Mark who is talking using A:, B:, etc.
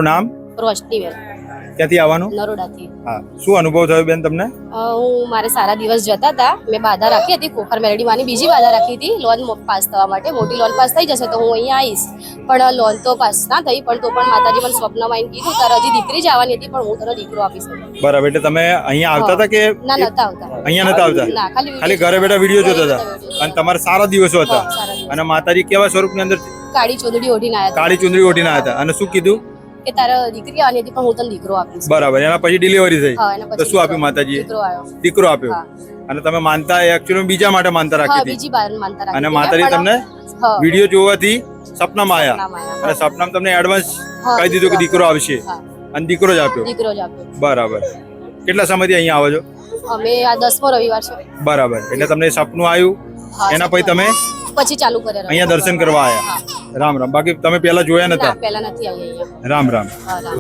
A: નામ
B: રોશનીબેન
A: ક્યાંથી આવવાનું?
B: નરોડાથી.
A: હા, શું અનુભવ થયો બેન તમને?
B: હું મારે સારા દિવસ જતા હતા. મેં બાધા રાખી હતી ખોખર મેલડીમાંની બીજી બાધા રાખી હતી લોન પાસ થવા માટે. મોટી લોન પાસ થઈ જશે તો હું અહીંયા આવીશ, પણ લોન તો પાસ ના થઈ. પણ તો પણ માતાજી મને સ્વપ્નમાં આવીને કીધું તારે હજી દીકરી જ આવવાની હતી પણ હું તને દીકરો આપીશ.
A: બરાબર, એટલે તમે અહીંયા આવતા હતા કે
B: ના, નતા આવતા.
A: અહીંયા નતા આવતા?
B: ના,
A: ખાલી ઘરે બેઠા વિડીયો જોતા હતા અને તમારા સારા દિવસો હતા. અને માતાજી કેવા સ્વરૂપની અંદર?
B: કાળી ચૂંદડી ઓઢીને આવ્યા.
A: કાળી ચુંદડી ઓઢીને આવ્યા હતા. અને શું કીધું?
B: કે તારે દીકરી આવવાની હતી પણ હું તને દીકરો આપીશ.
A: બરાબર, એના પછી ડિલિવરી થઈ.
B: હા, એના
A: તો
B: પછી
A: શું આપ્યું માતાજીએ?
B: દીકરો આવ્યો.
A: દીકરો આપ્યો. અને તમે માનતા એકચ્યુઅલી બીજા માટે માનતા
B: હા,
A: રાખી હતી.
B: બીજી બાર માનતા રાખી
A: અને
B: હતી.
A: માતાજી તમને
B: હા,
A: વિડીયો જોવાથી સપનામાં આવ્યા
B: સપનામાં આવ્યા.
A: અને સપનામાં તમને એડવાન્સ
B: હા,
A: કહી દીધું કે દીકરો આવશે
B: હા,
A: અને દીકરો જ આપ્યો.
B: દીકરો જ આપ્યો.
A: બરાબર, કેટલા સમયથી અહીંયા આવો છો?
B: અમે આ 10મો રવિવાર છે.
A: બરાબર, એટલે તમને સપનું આવ્યું,
B: હા,
A: એના પછી તમે
B: પછી ચાલુ કર્યા
A: અહીંયા દર્શન કરવા આવ્યા. રામ રામ. બાકી તમે પહેલા જોયા
B: ના,
A: નતા?
B: પહેલા નથી આવી અહીંયા.
A: રામ રામ.
B: હા, રામ.